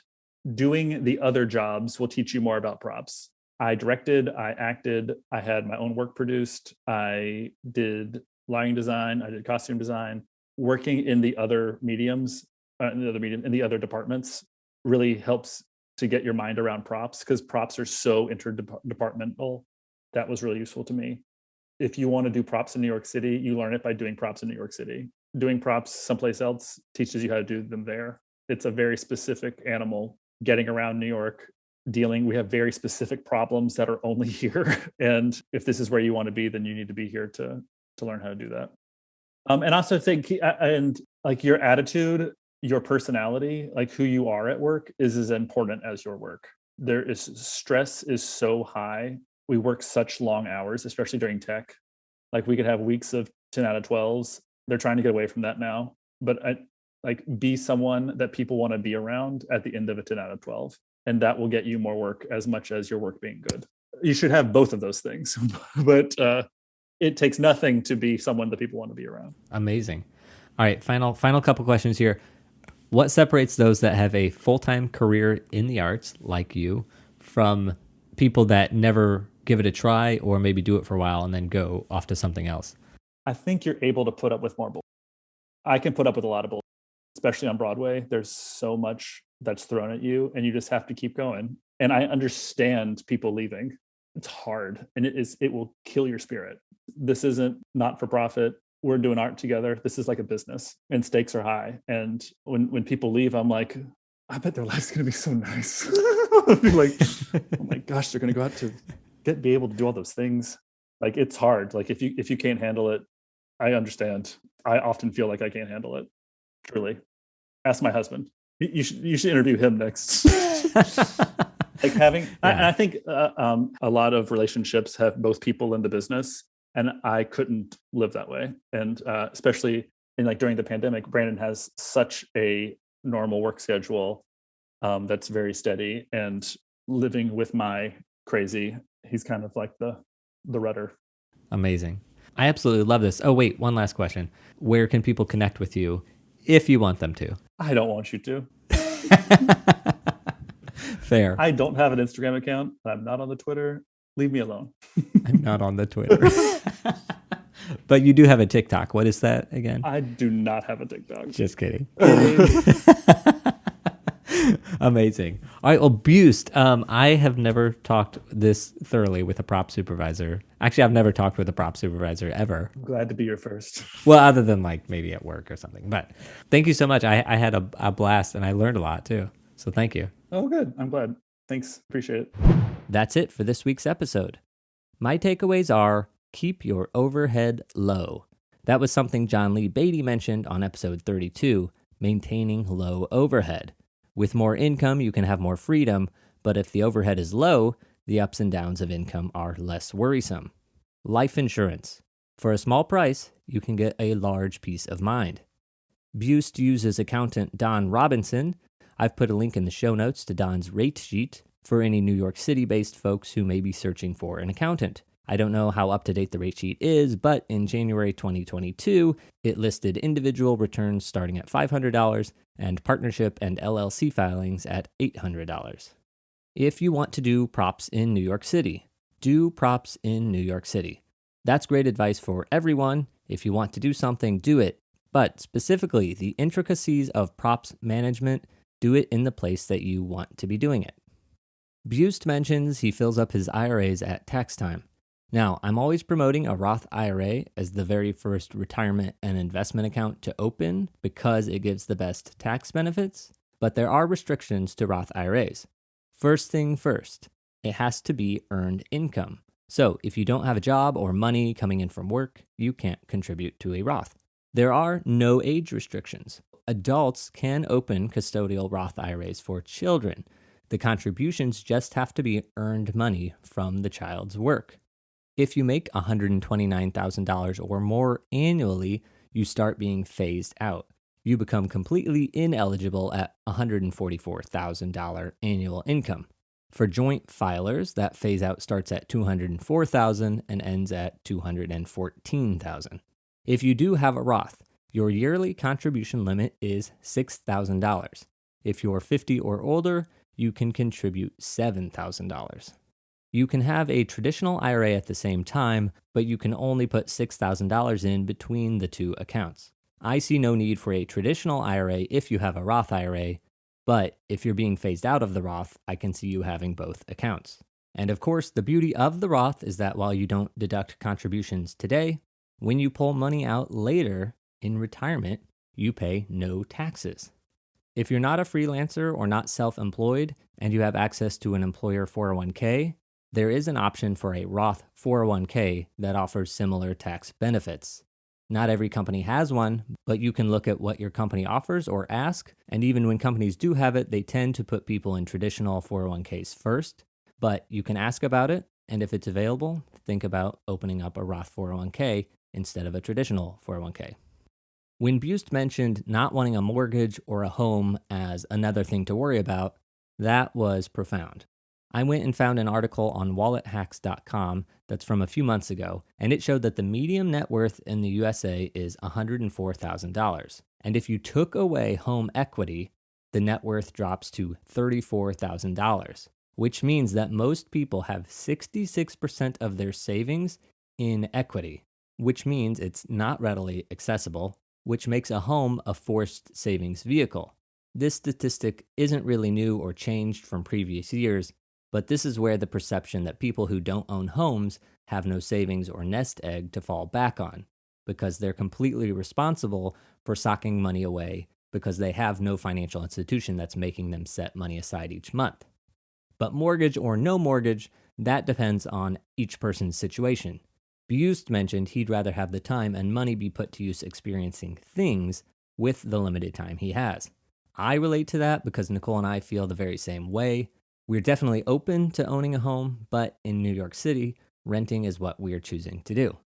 doing the other jobs will teach you more about props. I directed, I acted, I had my own work produced, I did lighting design, I did costume design. Working in the other mediums, in the other departments really helps to get your mind around props, because props are so interdepartmental. That was really useful to me. If you want to do props in New York City, you learn it by doing props in New York City. Doing props someplace else teaches you how to do them there. It's a very specific animal. Getting around New York, we have very specific problems that are only here. And if this is where you want to be, then you need to be here to learn how to do that. And also think, and like your attitude, your personality, like who you are at work is as important as your work. Stress is so high. We work such long hours, especially during tech. Like we could have weeks of 10 out of 12s. They're trying to get away from that now. But be someone that people want to be around at the end of a 10 out of 12. And that will get you more work as much as your work being good. You should have both of those things, but it takes nothing to be someone that people want to be around. Amazing. All right, final couple questions here. What separates those that have a full-time career in the arts, like you, from people that never give it a try or maybe do it for a while and then go off to something else? I think you're able to put up with more bull. I can put up with a lot of bull, especially on Broadway. There's so much that's thrown at you and you just have to keep going. And I understand people leaving. It's hard and it will kill your spirit. This isn't not for profit. We're doing art together. This is like a business and stakes are high. And when people leave, I'm like, I bet their life's going to be so nice. Like, oh my gosh, they're going to go out to be able to do all those things. Like, it's hard. Like, if you can't handle it, I understand. I often feel like I can't handle it. Truly. Ask my husband. You should interview him next. Like having, yeah. I think a lot of relationships have both people in the business, and I couldn't live that way. And especially in like during the pandemic, Brandon has such a normal work schedule that's very steady, and living with my crazy, he's kind of like the rudder. Amazing. I absolutely love this. Oh, wait, one last question. Where can people connect with you if you want them to? I don't want you to. Fair. I don't have an Instagram account. I'm not on the Twitter. Leave me alone. I'm not on the Twitter. But you do have a TikTok. What is that again? I do not have a TikTok. Just kidding. Amazing. All right. Well, Buist, I have never talked this thoroughly with a prop supervisor. Actually, I've never talked with a prop supervisor ever. I'm glad to be your first. Well, other than like maybe at work or something. But thank you so much. I had a blast and I learned a lot too. So thank you. Oh, good. I'm glad. Thanks. Appreciate it. That's it for this week's episode. My takeaways are: keep your overhead low. That was something John Lee Beatty mentioned on episode 32, maintaining low overhead. With more income, you can have more freedom, but if the overhead is low, the ups and downs of income are less worrisome. Life insurance. For a small price, you can get a large peace of mind. Buist uses accountant Don Robinson. I've put a link in the show notes to Don's rate sheet for any New York City-based folks who may be searching for an accountant. I don't know how up-to-date the rate sheet is, but in January 2022, it listed individual returns starting at $500 and partnership and LLC filings at $800. If you want to do props in New York City, do props in New York City. That's great advice for everyone. If you want to do something, do it. But specifically, the intricacies of props management, do it in the place that you want to be doing it. Buist mentions he fills up his IRAs at tax time. Now, I'm always promoting a Roth IRA as the very first retirement and investment account to open because it gives the best tax benefits, but there are restrictions to Roth IRAs. First thing first, it has to be earned income. So if you don't have a job or money coming in from work, you can't contribute to a Roth. There are no age restrictions. Adults can open custodial Roth IRAs for children. The contributions just have to be earned money from the child's work. If you make $129,000 or more annually, you start being phased out. You become completely ineligible at $144,000 annual income. For joint filers, that phase out starts at $204,000 and ends at $214,000. If you do have a Roth, your yearly contribution limit is $6,000. If you're 50 or older, you can contribute $7,000. You can have a traditional IRA at the same time, but you can only put $6,000 in between the two accounts. I see no need for a traditional IRA if you have a Roth IRA, but if you're being phased out of the Roth, I can see you having both accounts. And of course, the beauty of the Roth is that while you don't deduct contributions today, when you pull money out later in retirement, you pay no taxes. If you're not a freelancer or not self-employed and you have access to an employer 401k, there is an option for a Roth 401k that offers similar tax benefits. Not every company has one, but you can look at what your company offers or ask, and even when companies do have it, they tend to put people in traditional 401ks first, but you can ask about it, and if it's available, think about opening up a Roth 401k instead of a traditional 401k. When Buist mentioned not wanting a mortgage or a home as another thing to worry about, that was profound. I went and found an article on wallethacks.com that's from a few months ago, and it showed that the median net worth in the USA is $104,000. And if you took away home equity, the net worth drops to $34,000. which means that most people have 66% of their savings in equity, which means it's not readily accessible, which makes a home a forced savings vehicle. This statistic isn't really new or changed from previous years, but this is where the perception that people who don't own homes have no savings or nest egg to fall back on, because they're completely responsible for socking money away because they have no financial institution that's making them set money aside each month. But mortgage or no mortgage, that depends on each person's situation. Buist mentioned he'd rather have the time and money be put to use experiencing things with the limited time he has. I relate to that because Nicole and I feel the very same way. We're definitely open to owning a home, but in New York City, renting is what we're choosing to do.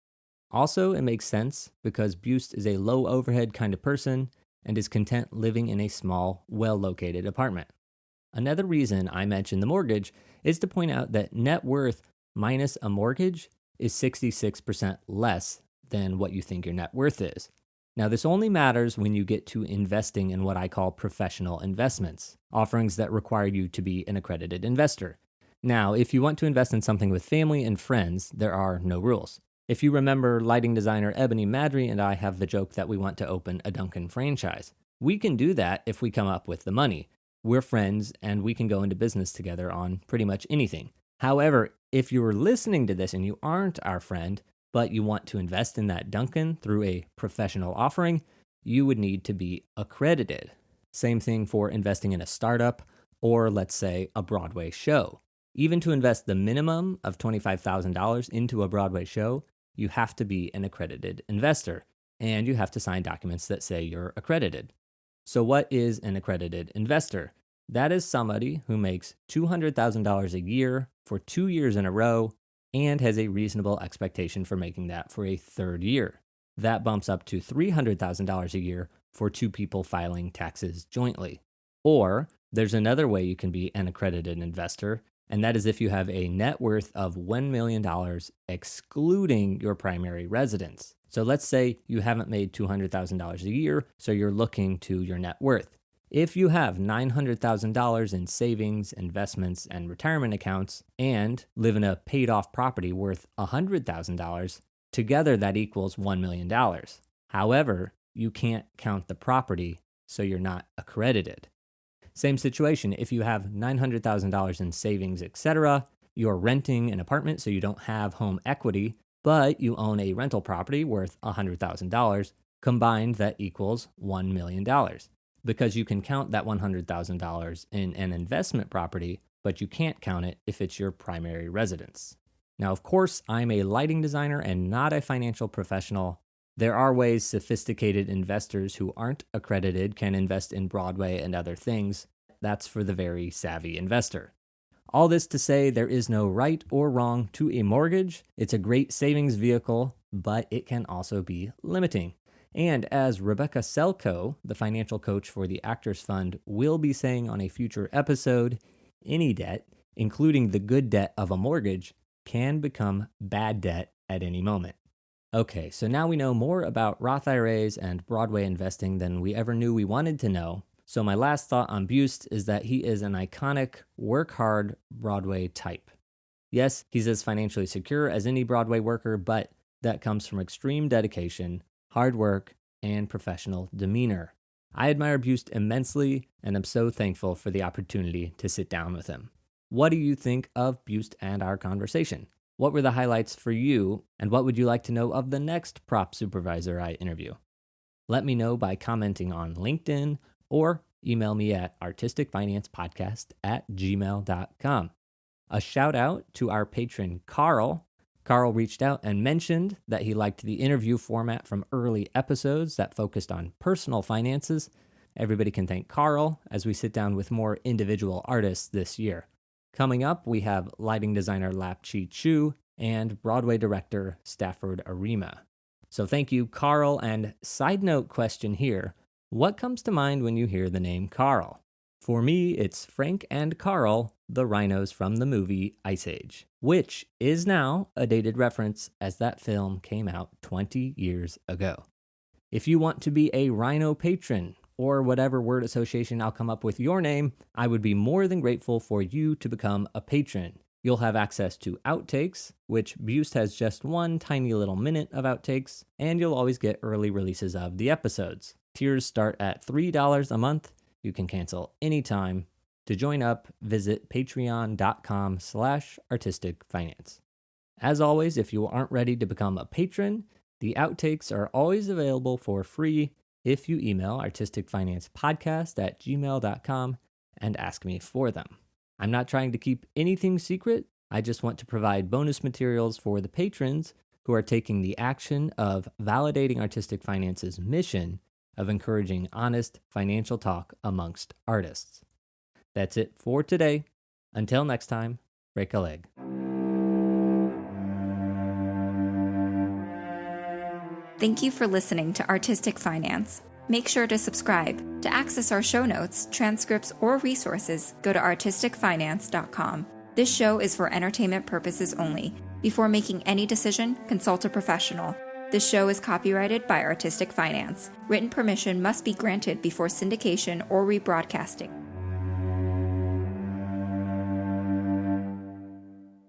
Also, it makes sense because Buist is a low overhead kind of person and is content living in a small, well-located apartment. Another reason I mentioned the mortgage is to point out that net worth minus a mortgage is 66% less than what you think your net worth is. Now, this only matters when you get to investing in what I call professional investments, offerings that require you to be an accredited investor. Now, if you want to invest in something with family and friends, there are no rules. If you remember, lighting designer Ebony Madry and I have the joke that we want to open a Dunkin' franchise. We can do that if we come up with the money. We're friends and we can go into business together on pretty much anything. However, if you're listening to this and you aren't our friend, but you want to invest in that Dunkin' through a professional offering, you would need to be accredited. Same thing for investing in a startup or, let's say, a Broadway show. Even to invest the minimum of $25,000 into a Broadway show, you have to be an accredited investor, and you have to sign documents that say you're accredited. So what is an accredited investor? That is somebody who makes $200,000 a year for 2 years in a row and has a reasonable expectation for making that for a third year. That bumps up to $300,000 a year for two people filing taxes jointly. Or there's another way you can be an accredited investor, and that is if you have a net worth of $1 million excluding your primary residence. So let's say you haven't made $200,000 a year, so you're looking to your net worth. If you have $900,000 in savings, investments, and retirement accounts, and live in a paid-off property worth $100,000, together that equals $1 million. However, you can't count the property, so you're not accredited. Same situation, if you have $900,000 in savings, etc., you're renting an apartment, so you don't have home equity, but you own a rental property worth $100,000, combined that equals $1 million. Because you can count that $100,000 in an investment property, but you can't count it if it's your primary residence. Now, of course, I'm a lighting designer and not a financial professional. There are ways sophisticated investors who aren't accredited can invest in Broadway and other things. That's for the very savvy investor. All this to say there is no right or wrong to a mortgage. It's a great savings vehicle, but it can also be limiting. And as Rebecca Selko, the financial coach for the Actors Fund, will be saying on a future episode, any debt, including the good debt of a mortgage, can become bad debt at any moment. Okay, so now we know more about Roth IRAs and Broadway investing than we ever knew we wanted to know. So my last thought on Buist is that he is an iconic, work-hard Broadway type. Yes, he's as financially secure as any Broadway worker, but that comes from extreme dedication, hard work, and professional demeanor. I admire Buist immensely, and I'm so thankful for the opportunity to sit down with him. What do you think of Buist and our conversation? What were the highlights for you, and what would you like to know of the next prop supervisor I interview? Let me know by commenting on LinkedIn or email me at artisticfinancepodcast@gmail.com. A shout out to our patron, Carl. Carl reached out and mentioned that he liked the interview format from early episodes that focused on personal finances. Everybody can thank Carl as we sit down with more individual artists this year. Coming up, we have lighting designer Lap Chi Chu and Broadway director Stafford Arima. So thank you, Carl. And side note question here, what comes to mind when you hear the name Carl? For me, it's Frank and Carl, the rhinos from the movie Ice Age, which is now a dated reference as that film came out 20 years ago. If you want to be a rhino patron, or whatever word association I'll come up with your name, I would be more than grateful for you to become a patron. You'll have access to outtakes, which Buist has just one tiny little minute of outtakes, and you'll always get early releases of the episodes. Tiers start at $3 a month. You can cancel anytime. To join up, visit patreon.com/artisticfinance. As always, if you aren't ready to become a patron, the outtakes are always available for free if you email artisticfinancepodcast@gmail.com and ask me for them. I'm not trying to keep anything secret. I just want to provide bonus materials for the patrons who are taking the action of validating Artistic Finance's mission of encouraging honest financial talk amongst artists. That's it for today. Until next time, break a leg. Thank you for listening to Artistic Finance. Make sure to subscribe. To access our show notes, transcripts, or resources, go to artisticfinance.com. This show is for entertainment purposes only. Before making any decision, consult a professional. This show is copyrighted by Artistic Finance. Written permission must be granted before syndication or rebroadcasting.